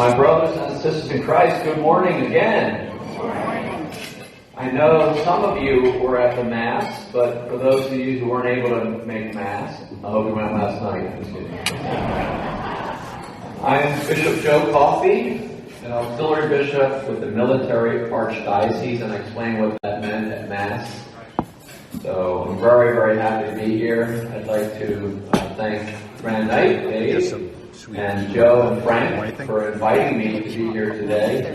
My brothers and sisters in Christ, good morning again. Good morning. I know some of you were at the Mass, but for those of you who weren't able to make Mass, I hope you went last night. Just kidding. I'm Bishop Joe Coffey, an auxiliary bishop with the military Archdiocese, and I explained what that meant at Mass. So I'm very, very happy to be here. I'd like to thank Grand Knight, Dave, and Joe and Frank for inviting me to be here today to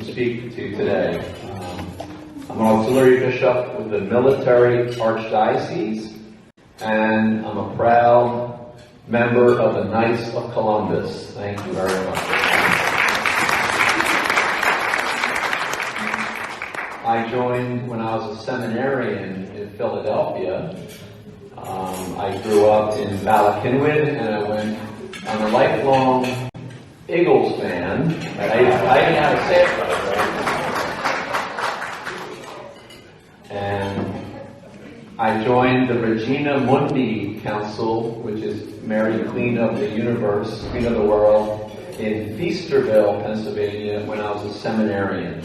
speak to you today. I'm an auxiliary bishop with the military Archdiocese, and I'm a proud member of the Knights of Columbus. Thank you very much. I joined when I was a seminarian in Philadelphia. I grew up in Ballackinwood, and I'm a lifelong Eagles fan. I didn't have to say it right. And I joined the Regina Mundi Council, which is Mary, Queen of the Universe, Queen of the World, in Feasterville, Pennsylvania, when I was a seminarian.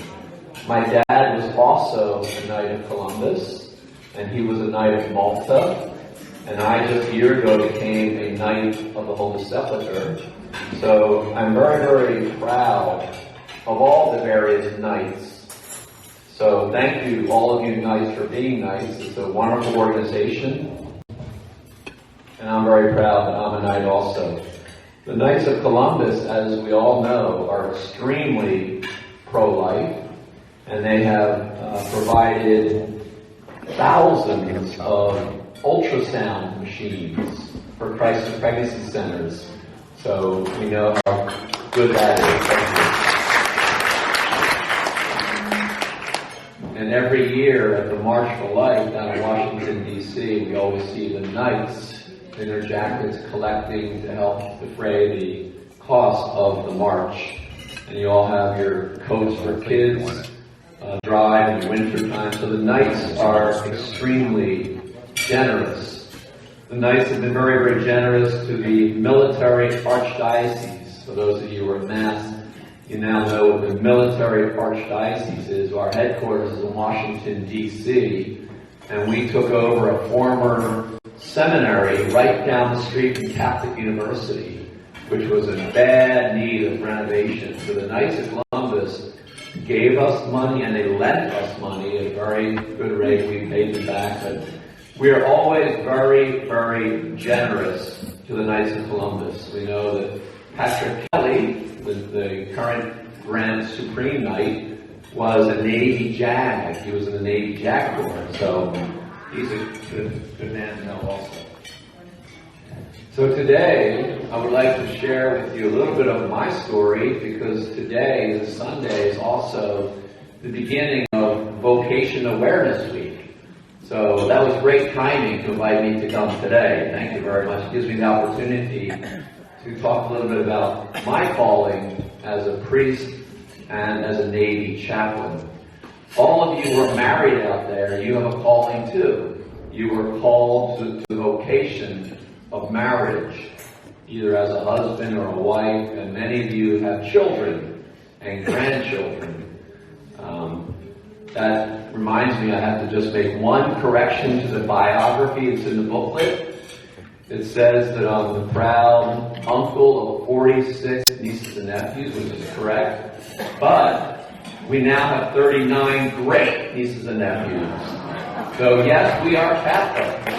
My dad was also a Knight of Columbus, and he was a Knight of Malta. And I just a year ago became a Knight of the Holy Sepulchre. So I'm very, very proud of all the various Knights. So thank you, all of you Knights, for being Knights. It's a wonderful organization. And I'm very proud that I'm a Knight also. The Knights of Columbus, as we all know, are extremely pro-life. And they have provided thousands of ultrasound machines for crisis pregnancy centers. So we know how good that is. And every year at the March for Life down in Washington, D.C., we always see the Knights in their jackets collecting to help defray the cost of the march. And you all have your coats for kids, dry in the winter time. So the Knights are extremely generous. The Knights have been very, very generous to the military Archdiocese. For those of you who are in Mass, you now know what the military Archdiocese is. Our headquarters is in Washington, D.C., and we took over a former seminary right down the street from Catholic University, which was in bad need of renovation. So the Knights of Columbus gave us money, and they lent us money at a very good rate. We paid them back, but we are always very, very generous to the Knights of Columbus. We know that Patrick Kelly, the current Grand Supreme Knight, was a Navy JAG. He was in the Navy JAG Corps, so he's a good man to know also. So today, I would like to share with you a little bit of my story, because today, this Sunday, is also the beginning of Vocation Awareness Week. So that was great timing to invite me to come today. Thank you very much. It gives me the opportunity to talk a little bit about my calling as a priest and as a Navy chaplain. All of you who are married out there, you have a calling too. You were called to the vocation of marriage, either as a husband or a wife, and many of you have children and grandchildren. That reminds me, I have to just make one correction to the biography. It's in the booklet. It says that I'm the proud uncle of 46 nieces and nephews, which is correct. But we now have 39 great nieces and nephews. So yes, we are Catholic.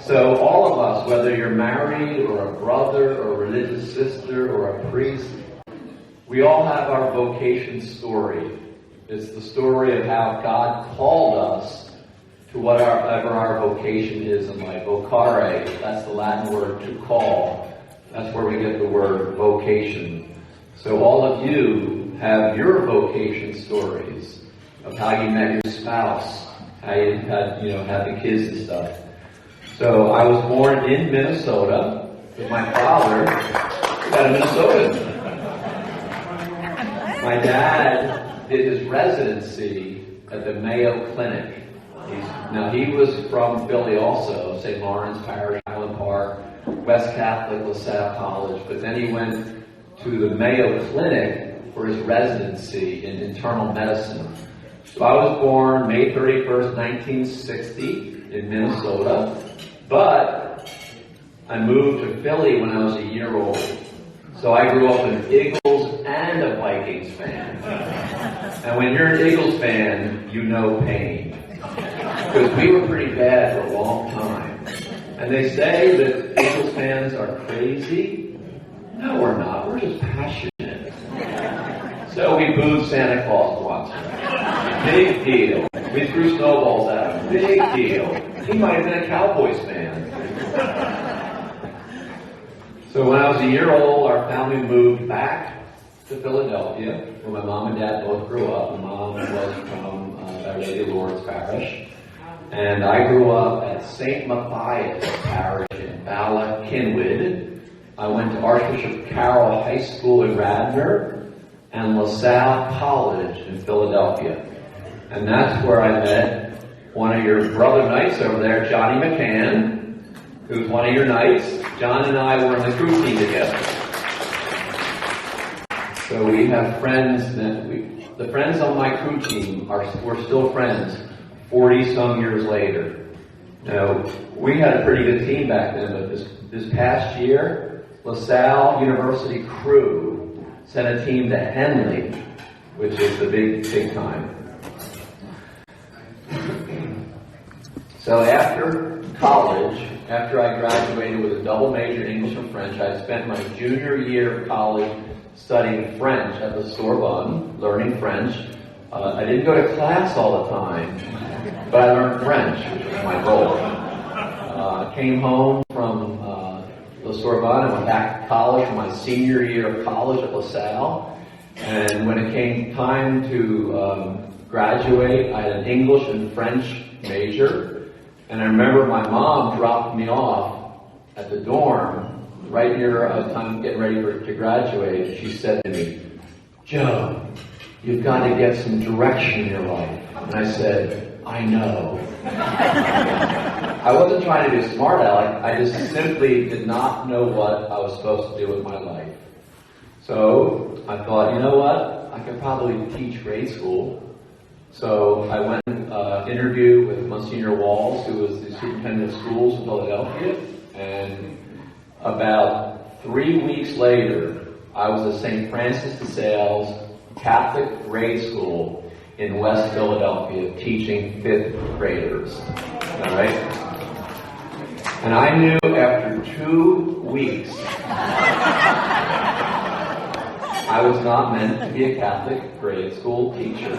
So all of us, whether you're married or a brother or a religious sister or a priest, we all have our vocation story. It's the story of how God called us to whatever our vocation is in life. Vocare, that's the Latin word to call. That's where we get the word vocation. So all of you have your vocation stories of how you met your spouse, how you had the kids and stuff. So I was born in Minnesota with my father, got a Minnesotan. My dad did his residency at the Mayo Clinic. He was from Philly also, St. Lawrence Parish, West Catholic LaSalle College, but then he went to the Mayo Clinic for his residency in internal medicine. So I was born May 31st, 1960 in Minnesota, but I moved to Philly when I was a year old. So I grew up an Eagles and a Vikings fan. And when you're an Eagles fan, you know pain. Because we were pretty bad for a long time. And they say that Eagles fans are crazy. No, we're not. We're just passionate. So we booed Santa Claus once. Big deal. We threw snowballs at him. Big deal. He might have been a Cowboys fan. So when I was a year old, our family moved back to Philadelphia, where my mom and dad both grew up. My mom was from Our Lady of Lourdes Parish. And I grew up at St. Matthias Parish in Bala, Kinwood. I went to Archbishop Carroll High School in Radnor and LaSalle College in Philadelphia. And that's where I met one of your brother knights over there, Johnny McCann, who's one of your knights. John and I were in the crew team together. So we have friends the friends on my crew team we're still friends 40-some years later. Now, we had a pretty good team back then, but this past year, LaSalle University crew sent a team to Henley, which is the big time. So after college, after I graduated with a double major in English and French, I spent my junior year of college studying French at the Sorbonne, learning French. I didn't go to class all the time, but I learned French, which was my goal. I came home from the Sorbonne and went back to college for my senior year of college at LaSalle. And when it came time to graduate, I had an English and French major. And I remember my mom dropped me off at the dorm right near time getting ready to graduate. She said to me, "Joe, you've got to get some direction in your life." And I said, "I know." I wasn't trying to do smart aleck. I just simply did not know what I was supposed to do with my life. So I thought, you know what? I could probably teach grade school. So I went interview with Monsignor Walls, who was the superintendent of schools in Philadelphia, and about 3 weeks later, I was at St. Francis de Sales Catholic grade school in West Philadelphia teaching 5th graders. All right? And I knew after 2 weeks I was not meant to be a Catholic grade school teacher.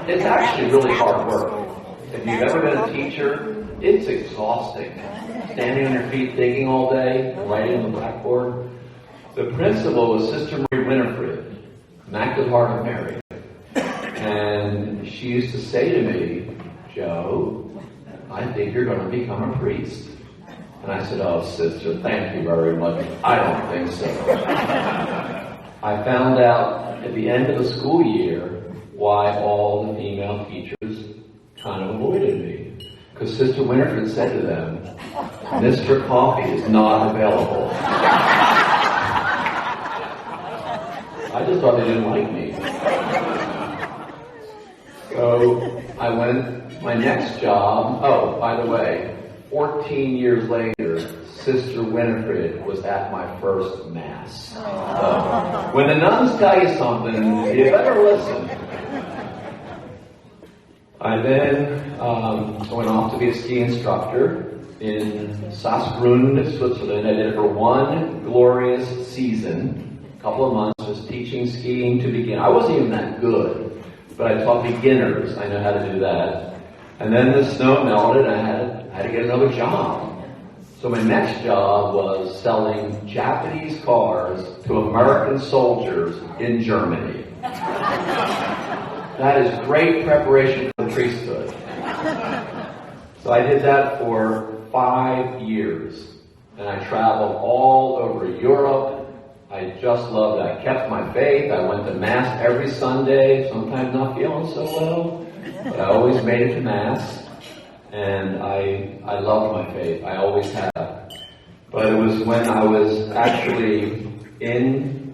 It's actually really hard work. If you've ever been a teacher, it's exhausting. Standing on your feet thinking all day, writing on the blackboard. The principal was Sister Marie Winifred, Immaculate Heart of Mary. And she used to say to me, "Joe, I think you're going to become a priest." And I said, "Oh, sister, thank you very much. I don't think so." I found out at the end of the school year why all the female teachers kind of avoided me. Because Sister Winifred said to them, "Mr. Coffey is not available." I just thought they didn't like me. So I went, my next job, oh, by the way, 14 years later, Sister Winifred was at my first Mass. When the nuns tell you something, you better listen. I then went off to be a ski instructor in Saarbrücken, Switzerland. I did it for one glorious season, a couple of months, just teaching skiing to begin. I wasn't even that good, but I taught beginners. I know how to do that. And then the snow melted, and I had to get another job. So my next job was selling Japanese cars to American soldiers in Germany. That is great preparation for the priesthood. So I did that for 5 years. And I traveled all over Europe. I just loved it. I kept my faith. I went to Mass every Sunday, sometimes not feeling so well. But I always made it to Mass. And I loved my faith. I always have. But it was when I was actually in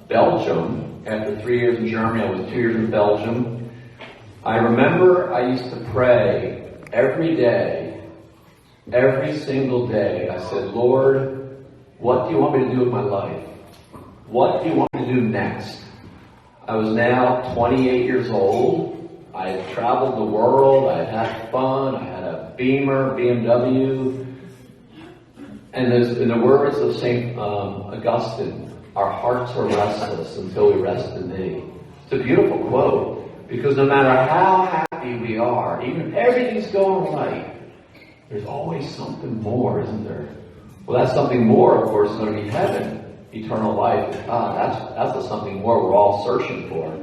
Belgium. After 3 years in Germany, I was 2 years in Belgium. I remember I used to pray every day, every single day. I said, Lord, what do you want me to do with my life? What do you want me to do next? I was now 28 years old. I had traveled the world. I had had fun. I had a Beamer, BMW. And in the words of St. Augustine, our hearts are restless until we rest in thee. It's a beautiful quote, because no matter how happy we are, even if everything's going right, there's always something more, isn't there? Well, that something more, of course, is going to be heaven, eternal life with God. That's the something more we're all searching for.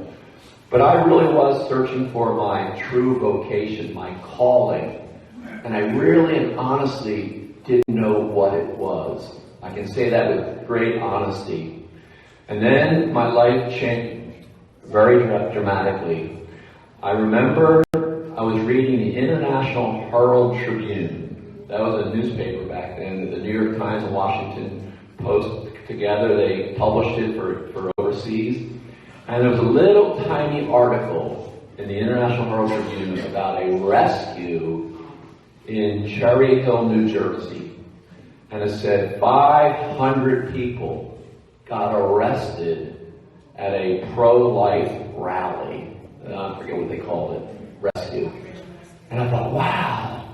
But I really was searching for my true vocation, my calling. And I really and honestly didn't know what it was. I can say that with great honesty. And then my life changed very dramatically. I remember I was reading the International Herald Tribune. That was a newspaper back then. The New York Times and Washington Post together, they published it for overseas. And there was a little tiny article in the International Herald Tribune about a rescue in Cherry Hill, New Jersey. And it said 500 people got arrested at a pro-life rally. I forget what they called it, rescue. And I thought, wow,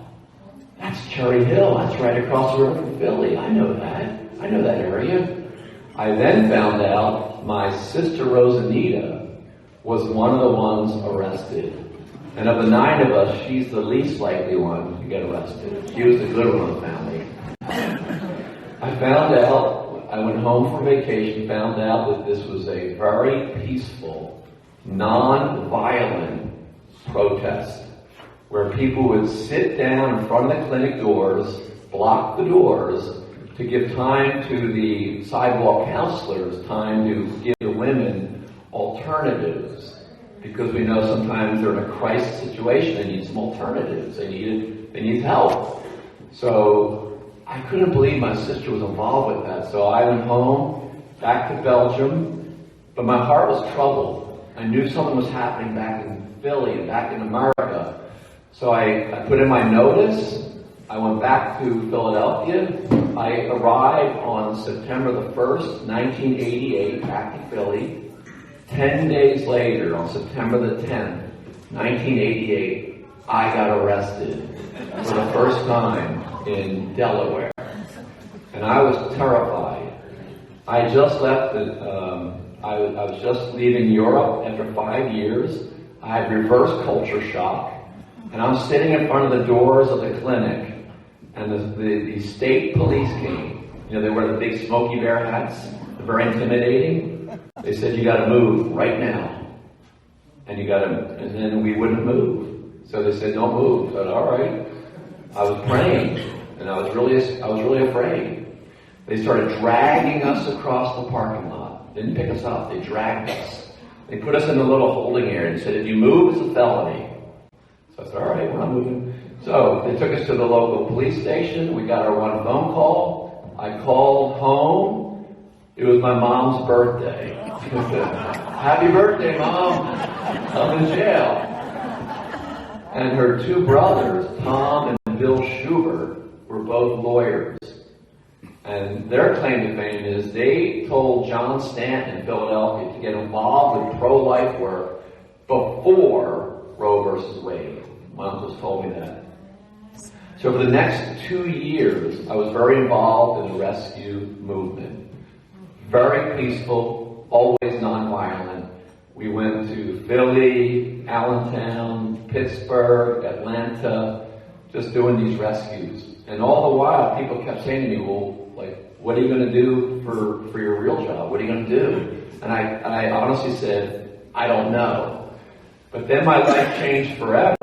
that's Cherry Hill. That's right across the road from Philly. I know that. I know that area. I then found out my sister Rosanita was one of the ones arrested. And of the 9 of us, she's the least likely one to get arrested. She was the good one of the family. I found out, I went home for vacation, found out that this was a very peaceful, non-violent protest where people would sit down in front of the clinic doors, block the doors, to give time to the sidewalk counselors, time to give the women alternatives. Because we know sometimes they're in a crisis situation, they need some alternatives, they need help. So I couldn't believe my sister was involved with that. So I went home, back to Belgium, but my heart was troubled. I knew something was happening back in Philly and back in America. So I put in my notice, I went back to Philadelphia. I arrived on September the 1st, 1988, back to Philly. 10 days later, on September the 10th, 1988, I got arrested for the first time in Delaware. And I was terrified. I just left, I was just leaving Europe after 5 years. I had reverse culture shock. And I'm sitting in front of the doors of the clinic. And the state police came. You know, they wear the big Smokey Bear hats. They're very intimidating. They said, you gotta move right now. And then we wouldn't move. So they said, don't move. I said, all right. I was praying, and I was really afraid. They started dragging us across the parking lot. They didn't pick us up, they dragged us. They put us in a little holding area and said, if you move, it's a felony. So I said, all right, we're not moving. So they took us to the local police station. We got our one phone call. I called home. It was my mom's birthday. Happy birthday, Mom. I'm in jail. And her 2 brothers, Tom and Bill Schubert, were both lawyers. And their claim to fame is they told John Stanton in Philadelphia to get involved with pro-life work before Roe versus Wade. My uncles told me that. So for the next 2 years, I was very involved in the rescue movement. Very peaceful, always nonviolent. We went to Philly, Allentown, Pittsburgh, Atlanta, just doing these rescues. And all the while, people kept saying to me, well, like, what are you going to do for your real job? What are you going to do? And I honestly said, I don't know. But then my life changed forever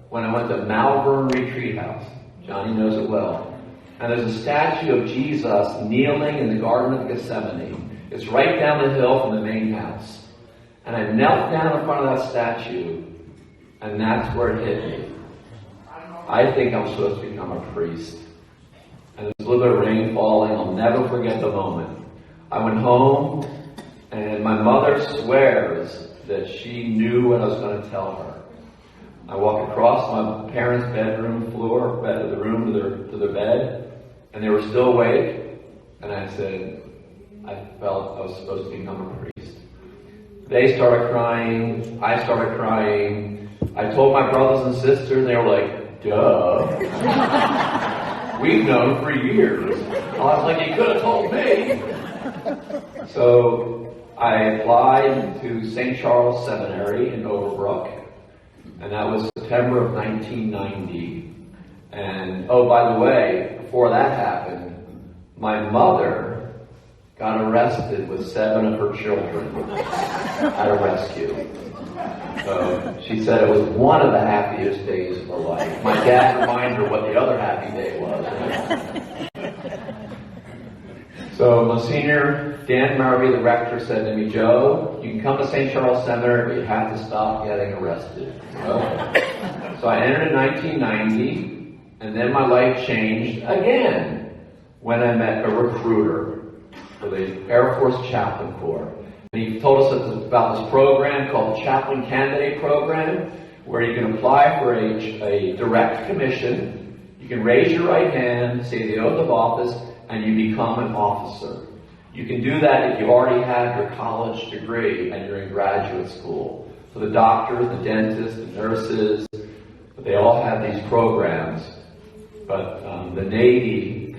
when I went to Malvern Retreat House. Johnny knows it well. And there's a statue of Jesus kneeling in the Garden of Gethsemane. It's right down the hill from the main house. And I knelt down in front of that statue, and that's where it hit me. I think I'm supposed to become a priest. and there was a little bit of rain falling. I'll never forget the moment. I went home, and my mother swears that she knew what I was going to tell her. I walked across my parents' bedroom floor, the room to their bed, and they were still awake, and I said, I felt I was supposed to become a priest. They started crying, I started crying. I told my brothers and sisters, and they were like, duh. We've known for years. I was like, you could have told me. So I applied to St. Charles Seminary in Overbrook, and that was September of 1990. And oh, by the way, before that happened, my mother got arrested with 7 of her children at a rescue. So she said it was one of the happiest days of her life. My dad reminded her what the other happy day was. Right? So Monsignor Dan Murray, the rector, said to me, Joe, you can come to St. Charles Seminary, but you have to stop getting arrested. So I entered in 1990, and then my life changed again when I met a recruiter for the Air Force Chaplain Corps. And he told us about this program called Chaplain Candidate Program, where you can apply for a direct commission. You can raise your right hand, say the oath of office, and you become an officer. You can do that if you already have your college degree and you're in graduate school. So the doctors, the dentists, the nurses, they all have these programs. But the Navy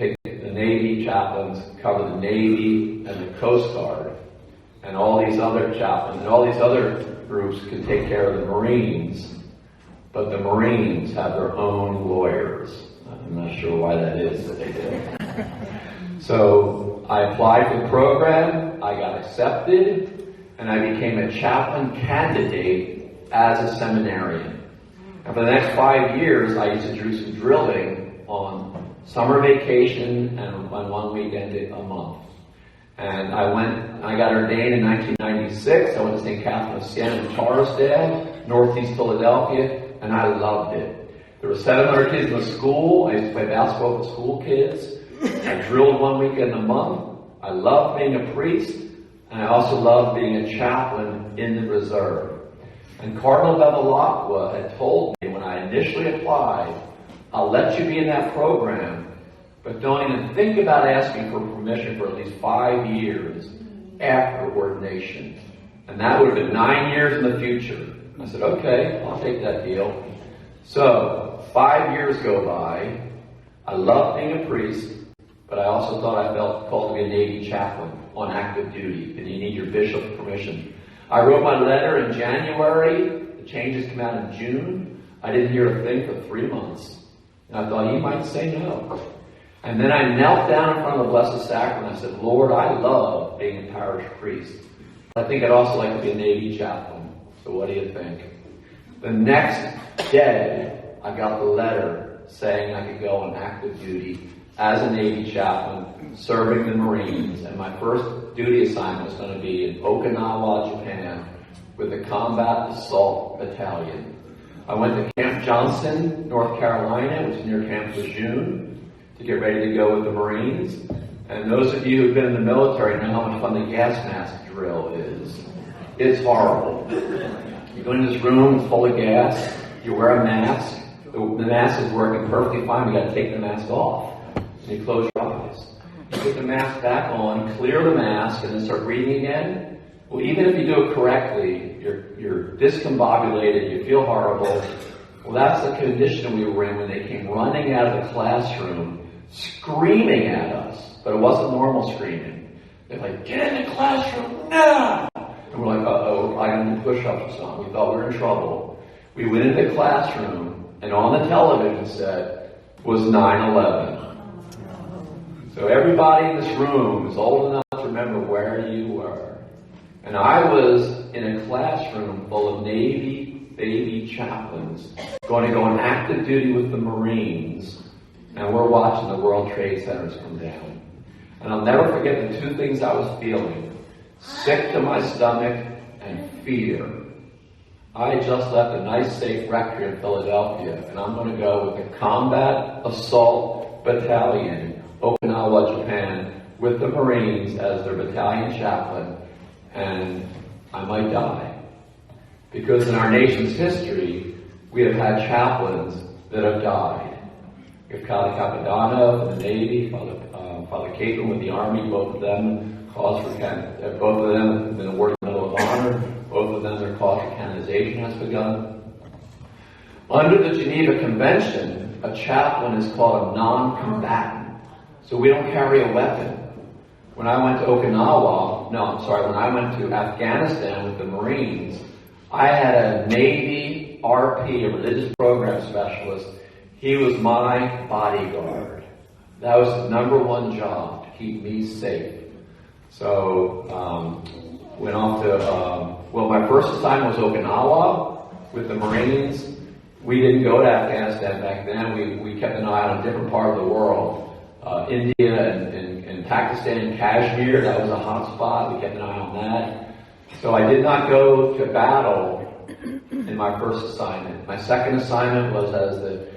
chaplains cover the Navy and the Coast Guard. And all these other chaplains and all these other groups can take care of the Marines. But the Marines have their own lawyers. I'm not sure why that is, but they do. So I applied for the program, I got accepted, and I became a chaplain candidate as a seminarian. And for the next 5 years, I used to do some drilling on summer vacation and on one weekend a month. And I got ordained in 1996. I went to St. Catherine of Siena in Torresdale, northeast Philadelphia, and I loved it. There were 700 kids in the school. I used to play basketball with school kids. I drilled one weekend a month. I loved being a priest, and I also loved being a chaplain in the reserve. And Cardinal Bevilacqua had told me when I initially applied, I'll let you be in that program, but don't even think about asking for permission for at least 5 years after ordination. And that would have been 9 years in the future. I said, okay, I'll take that deal. So 5 years go by. I loved being a priest, but I also thought I felt called to be a Navy chaplain on active duty, and you need your bishop's permission. I wrote my letter in January. The changes come out in June. I didn't hear a thing for 3 months. And I thought he might say no. And then I knelt down in front of the Blessed Sacrament. I said, Lord, I love being a parish priest. I think I'd also like to be a Navy chaplain. So what do you think? The next day, I got the letter saying I could go on active duty as a Navy chaplain, serving the Marines. And my first duty assignment was going to be in Okinawa, Japan, with the Combat Assault Battalion. I went to Camp Johnston, North Carolina, which is near Camp Lejeune, to get ready to go with the Marines. And those of you who've been in the military know how much fun the gas mask drill is. It's horrible. You go into this room, it's full of gas, you wear a mask, the mask is working perfectly fine, you gotta take the mask off. And you close your eyes. You put the mask back on, clear the mask, and then start breathing again. Well, even if you do it correctly, you're discombobulated, you feel horrible. Well, that's the condition we were in when they came running out of the classroom, screaming at us. But it wasn't normal screaming. They're like, get in the classroom now! And we're like, uh-oh, I got to do push-ups or something. We thought we were in trouble. We went into the classroom, and on the television set was 9/11. So everybody in this room is old enough to remember where you were. And I was in a classroom full of Navy baby chaplains going to go on active duty with the Marines, and we're watching the World Trade Centers come down. And I'll never forget the two things I was feeling. Sick to my stomach and fear. I just left a nice safe rectory in Philadelphia, and I'm going to go with the Combat Assault Battalion with the Marines as their battalion chaplain, and I might die. Because in our nation's history, we have had chaplains that have died. We have Father Capodanno from the Navy, Father Capon with the Army, both of them both of them have been awarded the Medal of Honor, both of them their cause for canonization has begun. Under the Geneva Convention, a chaplain is called a non-combatant, so we don't carry a weapon. When I went to when I went to Afghanistan with the Marines, I had a Navy RP, a religious program specialist. He was my bodyguard. That was his number one job, to keep me safe. So, went off to, my first assignment was Okinawa with the Marines. We didn't go to Afghanistan back then. We kept an eye on a different part of the world. India and Pakistan, Kashmir, that was a hot spot. We kept an eye on that. So I did not go to battle in my first assignment. My second assignment was as the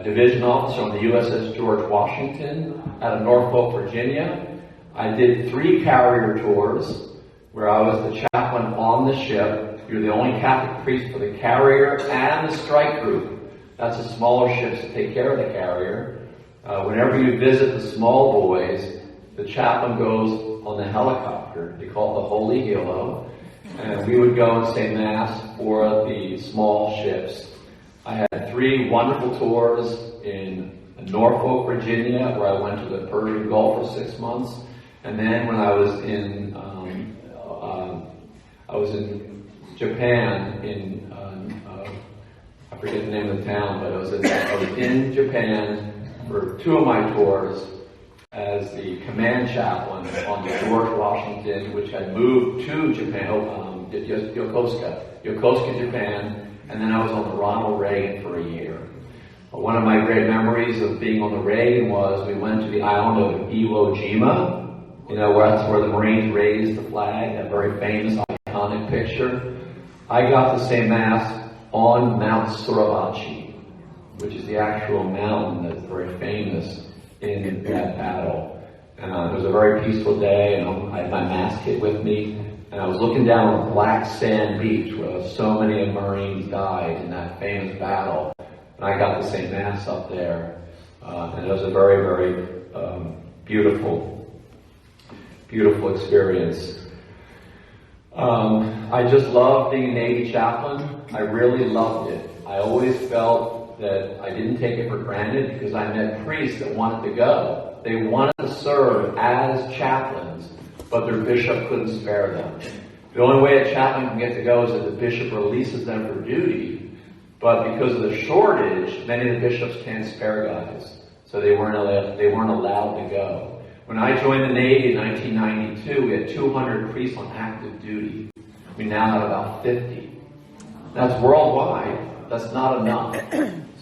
division officer on the USS George Washington out of Norfolk, Virginia. I did 3 carrier tours where I was the chaplain on the ship. You're the only Catholic priest for the carrier and the strike group. That's the smaller ships that take care of the carrier. Whenever you visit the small boys, the chaplain goes on the helicopter. They call it the Holy Hilo. And we would go and say Mass for the small ships. I had 3 wonderful tours in Norfolk, Virginia, where I went to the Persian Gulf for 6 months. And then when I was in Japan, I forget the name of the town, but I was in Japan for 2 of my tours as the command chaplain on the George Washington, which had moved to Japan, Yokosuka, Japan, and then I was on the Ronald Reagan for a year. One of my great memories of being on the Reagan was we went to the island of Iwo Jima, that's where the Marines raised the flag, that very famous, iconic picture. I got to say Mass on Mount Suribachi, which is the actual mountain that's very famous in that battle. And it was a very peaceful day, and I had my Mass kit with me, and I was looking down on a black sand beach where so many Marines died in that famous battle. And I got to say Mass up there, and it was a very, very beautiful experience. I just loved being a Navy chaplain. I really loved it. I always felt that I didn't take it for granted because I met priests that wanted to go. They wanted to serve as chaplains, but their bishop couldn't spare them. The only way a chaplain can get to go is if the bishop releases them for duty. But because of the shortage, many of the bishops can't spare guys, so they weren't allowed to go. When I joined the Navy in 1992, we had 200 priests on active duty. We now have about 50. That's worldwide. That's not enough.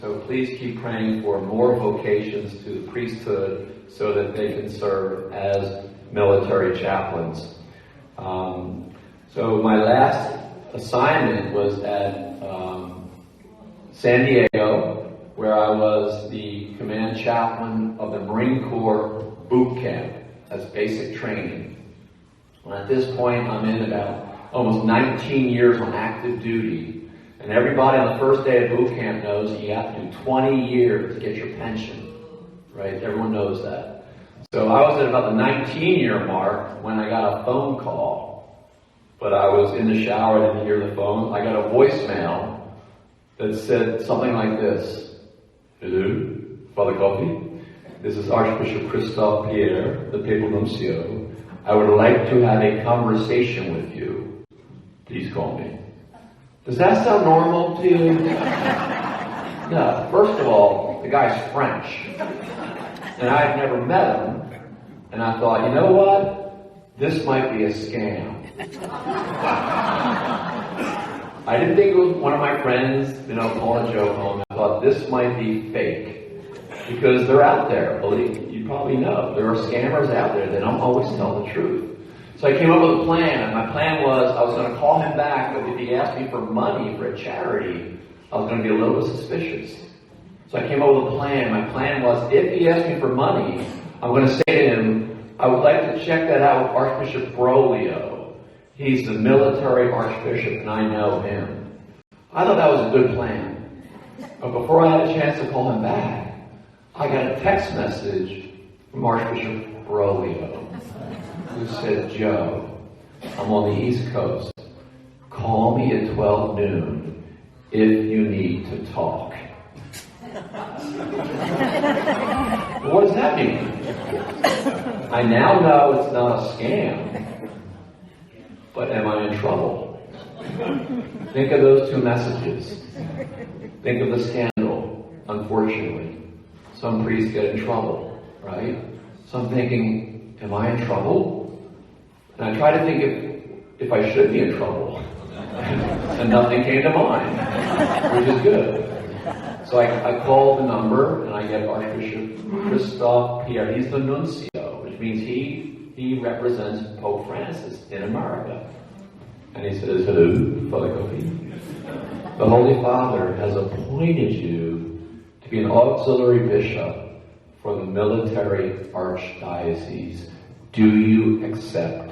So please keep praying for more vocations to the priesthood so that they can serve as military chaplains. So my last assignment was at San Diego, where I was the command chaplain of the Marine Corps boot camp. That's basic training. And at this point, I'm in about almost 19 years on active duty. And everybody on the first day of boot camp knows that you have to do 20 years to get your pension. Right? Everyone knows that. So I was at about the 19-year mark when I got a phone call. But I was in the shower, I didn't hear the phone. I got a voicemail that said something like this. Hello, Father Coffey. This is Archbishop Christophe Pierre, the Papal Nuncio. I would like to have a conversation with you. Please call me. Does that sound normal to you? No. First of all, the guy's French. And I had never met him. And I thought, you know what? This might be a scam. I didn't think it was one of my friends, pulling a joke home. I thought this might be fake. Because they're out there. You probably know. There are scammers out there that don't always tell the truth. So I came up with a plan, and my plan was I was going to call him back, but if he asked me for money for a charity, I was going to be a little bit suspicious. So I came up with a plan. My plan was if he asked me for money, I'm going to say to him, I would like to check that out with Archbishop Broglio. He's the military archbishop, and I know him. I thought that was a good plan. But before I had a chance to call him back, I got a text message from Archbishop Broglio, who said, Joe, I'm on the East Coast. Call me at 12 noon if you need to talk. What does that mean? I now know it's not a scam, but am I in trouble? Think of those two messages. Think of the scandal, unfortunately. Some priests get in trouble, right? So I'm thinking, am I in trouble? And I try to think if I should be in trouble. And nothing came to mind, which is good. So I call the number and I get Archbishop Christophe Pierre. He's the nuncio, which means he represents Pope Francis in America. And he says, hello, Father Coffey. The Holy Father has appointed you to be an auxiliary bishop for the military archdiocese. Do you accept?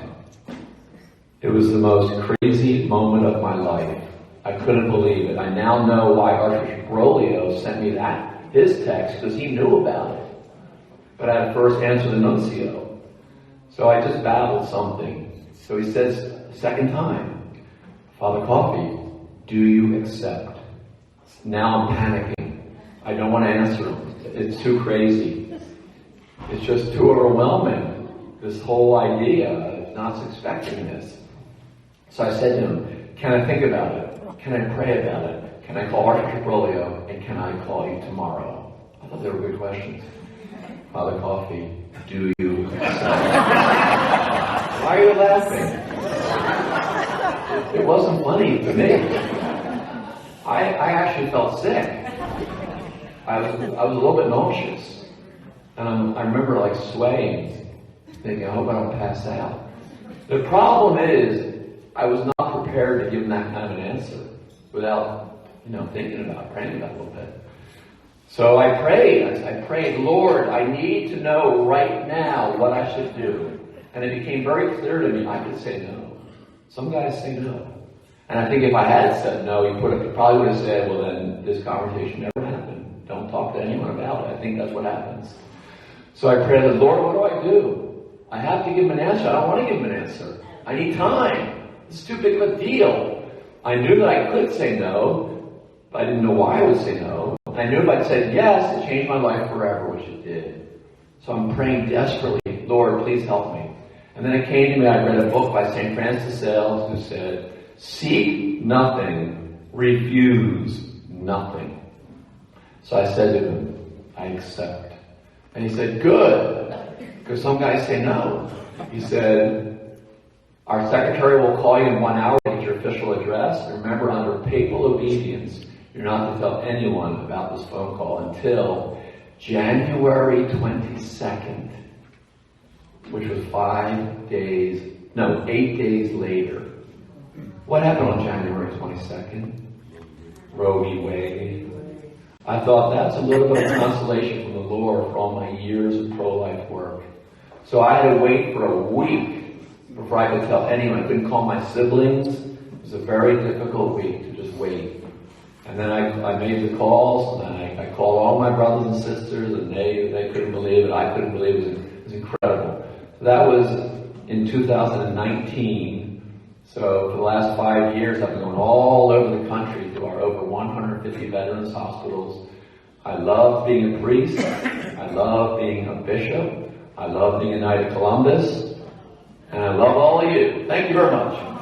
It was the most crazy moment of my life. I couldn't believe it. I now know why Archbishop Broglio sent me his text, because he knew about it. But I had to first answer the nuncio. So I just babbled something. So he says, second time, Father Coffey, do you accept? Now I'm panicking. I don't want to answer him. It's too crazy. It's just too overwhelming, this whole idea. Not expecting this. So I said to him, can I think about it? Can I pray about it? Can I call Archbishop Broglio? And can I call you tomorrow? I thought they were good questions. Father Coffey, do you accept? Why are you laughing? It wasn't funny to me. I actually felt sick. I was a little bit nauseous. And I remember like swaying, thinking, I hope I don't pass out. The problem is, I was not prepared to give him that kind of an answer without, thinking about it, praying about it a little bit. So I prayed. I prayed, Lord, I need to know right now what I should do. And it became very clear to me I could say no. Some guys say no. And I think if I had said no, he probably would have said, well, then this conversation never happened. Don't talk to anyone about it. I think that's what happens. So I prayed, Lord, what do I do? I have to give him an answer. I don't want to give him an answer. I need time. It's too big of a deal. I knew that I could say no, but I didn't know why I would say no. I knew if I'd said yes, it changed my life forever, which it did. So I'm praying desperately, Lord, please help me. And then it came to me, I read a book by St. Francis de Sales who said, seek nothing, refuse nothing. So I said to him, I accept. And he said, good, because some guys say no. He said, our secretary will call you in 1 hour to get your official address. Remember, under papal obedience, you're not to tell anyone about this phone call until January 22nd, which was 8 days later. What happened on January 22nd? Roe v. Wade. I thought that's a little bit of consolation from the Lord for all my years of pro-life work. So I had to wait for a week before I could tell anyone. I couldn't call my siblings. It was a very difficult week to just wait. And then I made the calls, and then I called all my brothers and sisters, and they couldn't believe it. I couldn't believe it. It was incredible. So that was in 2019. So for the last 5 years, I've been going all over the country to our over 150 veterans hospitals. I love being a priest. I love being a bishop. I love being a Knight of Columbus. And I love all of you. Thank you very much.